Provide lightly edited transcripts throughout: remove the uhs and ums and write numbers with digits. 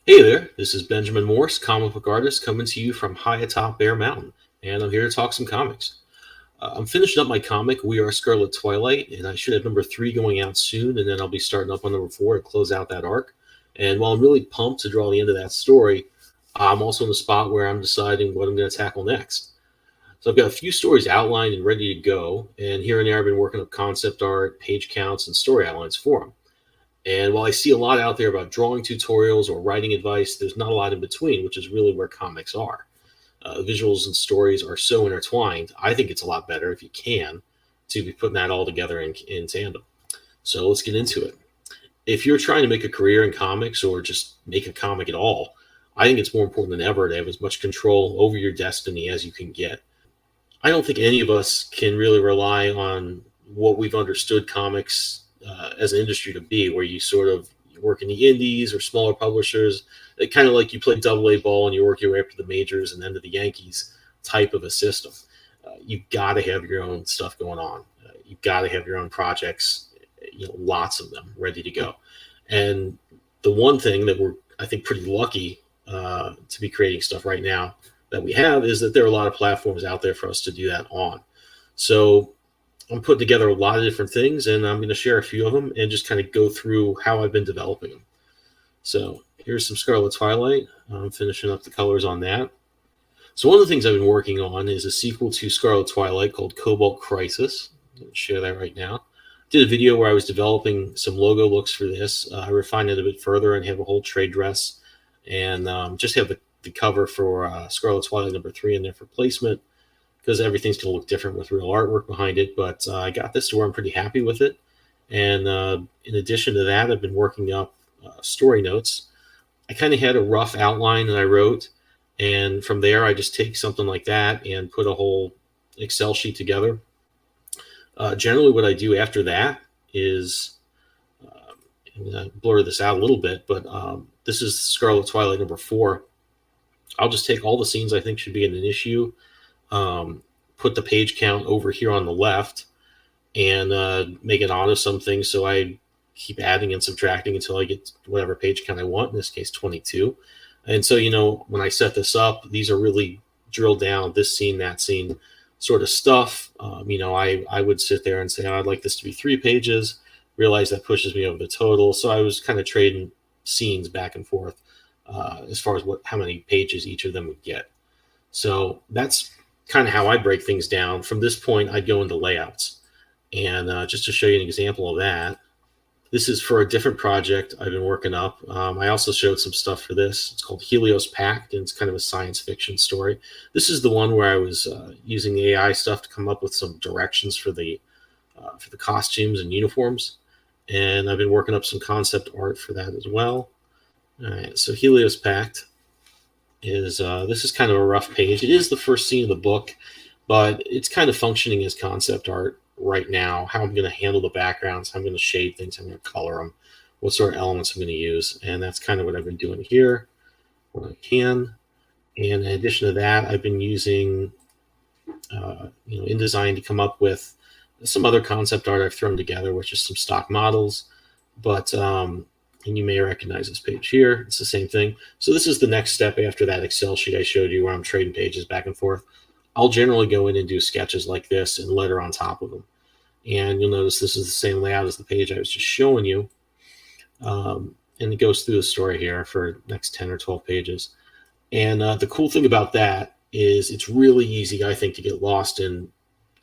Hey there, this is Benjamin Morse, comic book artist, coming to you from high atop Bear Mountain, and I'm here to talk some comics. I'm finishing up my comic, We Are Scarlet Twilight, and I should have number 3 going out soon, and then I'll be starting up on number 4 to close out that arc. And while I'm really pumped to draw the end of that story, I'm also in the spot where I'm deciding what I'm going to tackle next. So I've got a few stories outlined and ready to go, and here and there I've been working up concept art, page counts, and story outlines for them. And while I see a lot out there about drawing tutorials or writing advice, there's not a lot in between, which is really where comics are. Visuals and stories are so intertwined. I think it's a lot better if you can to be putting that all together in tandem. So let's get into it. If you're trying to make a career in comics or just make a comic at all, I think it's more important than ever to have as much control over your destiny as you can get. I don't think any of us can really rely on what we've understood comics as an industry to be, where you sort of work in the indies or smaller publishers, kind of like you play double-A ball and you work your way up to the majors and then to the Yankees type of a system. You've got to have your own stuff going on. You've got to have your own projects, lots of them ready to go. And the one thing that we're, I think, pretty lucky to be creating stuff right now that we have is that there are a lot of platforms out there for us to do that on. So I'm putting together a lot of different things, and I'm going to share a few of them and just kind of go through how I've been developing them. So here's some Scarlet Twilight. I'm finishing up the colors on that. So one of the things I've been working on is a sequel to Scarlet Twilight called Cobalt Crisis. I'll share that right now. Did a video where I was developing some logo looks for this. I refined it a bit further and have a whole trade dress, and just have the cover for Scarlet Twilight number 3 in there for placement, because everything's going to look different with real artwork behind it. But I got this to where I'm pretty happy with it. And in addition to that, I've been working up story notes. I kind of had a rough outline that I wrote, and from there I just take something like that and put a whole Excel sheet together. Generally what I do after that is, blur this out a little bit, but this is Scarlet Twilight number 4. I'll just take all the scenes I think should be in an issue, put the page count over here on the left, and make it auto something, so I keep adding and subtracting until I get whatever page count I want, in this case 22. And so, when I set this up, these are really drilled down, this scene, that scene sort of stuff. I would sit there and say, oh, I'd like this to be 3 pages, realize that pushes me over the total. So I was kind of trading scenes back and forth as far as how many pages each of them would get. So that's kind of how I break things down. From this point, I'd go into layouts. And just to show you an example of that, this is for a different project I've been working up. I also showed some stuff for this. It's called Helios Pact, and it's kind of a science fiction story. This is the one where I was using the AI stuff to come up with some directions for the costumes and uniforms. And I've been working up some concept art for that as well. All right, so Helios Pact is this is kind of a rough page. It is the first scene of the book, but it's kind of functioning as concept art right now. How I'm going to handle the backgrounds, how I'm going to shade things, I'm going to color them, what sort of elements I'm going to use, and that's kind of what I've been doing here when I can. And in addition to that, I've been using InDesign to come up with some other concept art I've thrown together, which is some stock models, but and you may recognize this page here. It's the same thing. So this is the next step after that Excel sheet I showed you where I'm trading pages back and forth. I'll generally go in and do sketches like this and letter on top of them. And you'll notice this is the same layout as the page I was just showing you. And it goes through the story here for the next 10 or 12 pages. And the cool thing about that is it's really easy, I think, to get lost in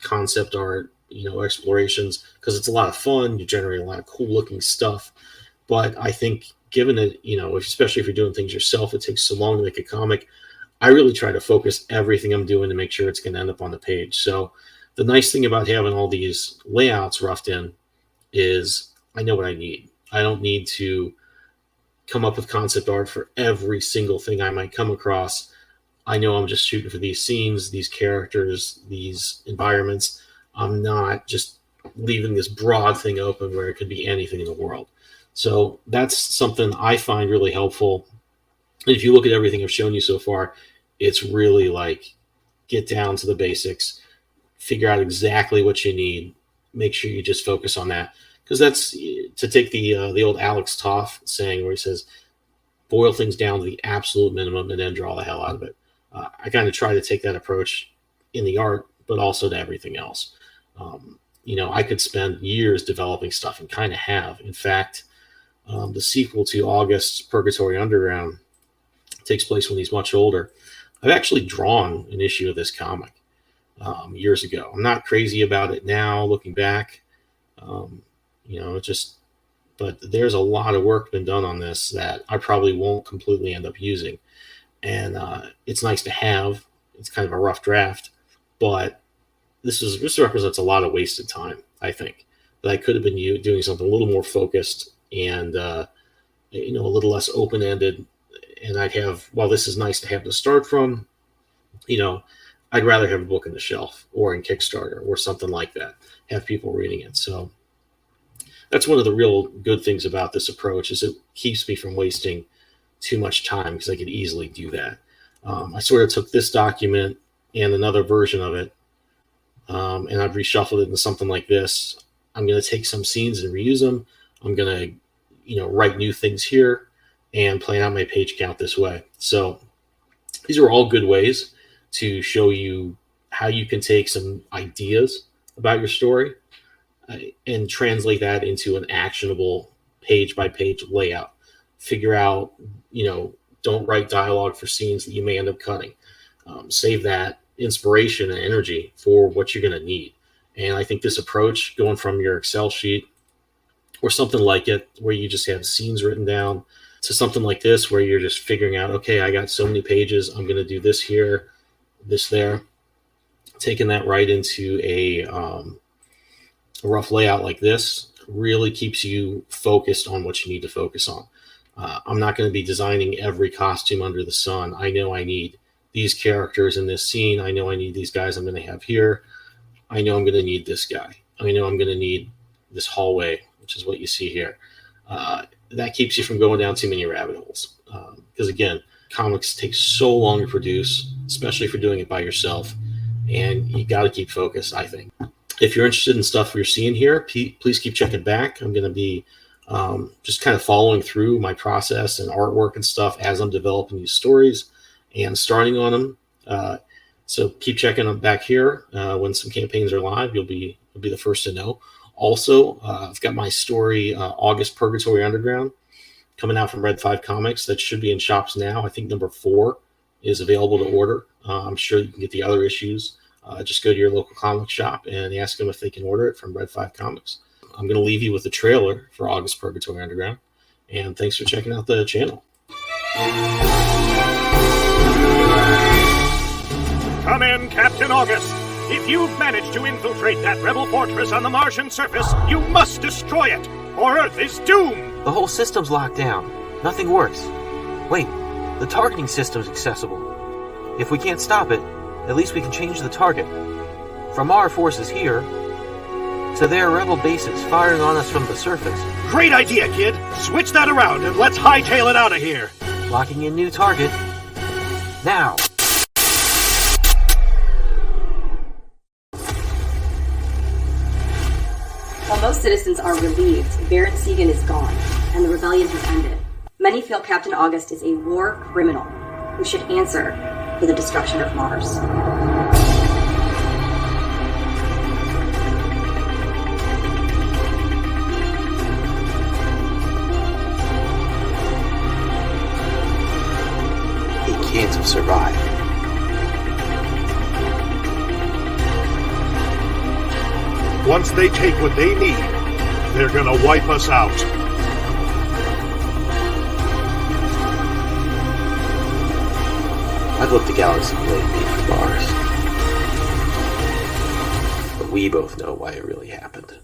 concept art, explorations, because it's a lot of fun. You generate a lot of cool looking stuff. But I think given that, especially if you're doing things yourself, it takes so long to make a comic. I really try to focus everything I'm doing to make sure it's going to end up on the page. So the nice thing about having all these layouts roughed in is I know what I need. I don't need to come up with concept art for every single thing I might come across. I know I'm just shooting for these scenes, these characters, these environments. I'm not just leaving this broad thing open where it could be anything in the world. So that's something I find really helpful. And if you look at everything I've shown you so far, it's really like get down to the basics, figure out exactly what you need, make sure you just focus on that. Because that's, to take the old Alex Toth saying where he says, boil things down to the absolute minimum, and then draw the hell out of it. I kind of try to take that approach in the art, but also to everything else. I could spend years developing stuff, and kind of have. In fact, the sequel to August's Purgatory Underground takes place when he's much older. I've actually drawn an issue of this comic years ago. I'm not crazy about it now, looking back. But there's a lot of work been done on this that I probably won't completely end up using. And it's nice to have. It's kind of a rough draft, but this represents a lot of wasted time, I think, that I could have been doing something a little more focused and a little less open-ended. And while this is nice to have to start from, I'd rather have a book on the shelf or in Kickstarter or something like that, have people reading it. So that's one of the real good things about this approach, is it keeps me from wasting too much time, because I could easily do that. I sort of took this document and another version of it, and I've reshuffled it into something like this. I'm going to take some scenes and reuse them. I'm going to, write new things here and plan out my page count this way. So these are all good ways to show you how you can take some ideas about your story and translate that into an actionable page-by-page layout. Figure out, don't write dialogue for scenes that you may end up cutting. Save that inspiration and energy for what you're going to need. And I think this approach, going from your Excel sheet or something like it, where you just have scenes written down, to something like this, where you're just figuring out, okay, I got so many pages, I'm going to do this here, this there. Taking that right into a rough layout like this really keeps you focused on what you need to focus on. I'm not going to be designing every costume under the sun. I know I need these characters in this scene. I know I need these guys I'm going to have here. I know I'm going to need this guy. I know I'm going to need this hallway, which is what you see here. That keeps you from going down too many rabbit holes. Because again, comics take so long to produce, especially if you're doing it by yourself. And you got to keep focused, I think. If you're interested in stuff you're seeing here, please keep checking back. I'm going to be just kind of following through my process and artwork and stuff as I'm developing these stories and starting on them. So keep checking them back here. When some campaigns are live, you'll be the first to know. Also, I've got my story, August Purgatory Underground, coming out from Red 5 Comics. That should be in shops now. I think number 4 is available to order. I'm sure you can get the other issues. Just go to your local comic shop and ask them if they can order it from Red 5 Comics. I'm going to leave you with the trailer for August Purgatory Underground. And thanks for checking out the channel. Come in, Captain August. If you've managed to infiltrate that rebel fortress on the Martian surface, you must destroy it, or Earth is doomed! The whole system's locked down. Nothing works. Wait, the targeting system's accessible. If we can't stop it, at least we can change the target. From our forces here to their rebel bases firing on us from the surface. Great idea, kid! Switch that around and let's hightail it out of here! Locking in new target. Now! While most citizens are relieved, Baron Segan is gone, and the rebellion has ended. Many feel Captain August is a war criminal who should answer for the destruction of Mars. He can't have survived. Once they take what they need, they're gonna wipe us out. I'd look the galaxy blame me for Mars. But we both know why it really happened.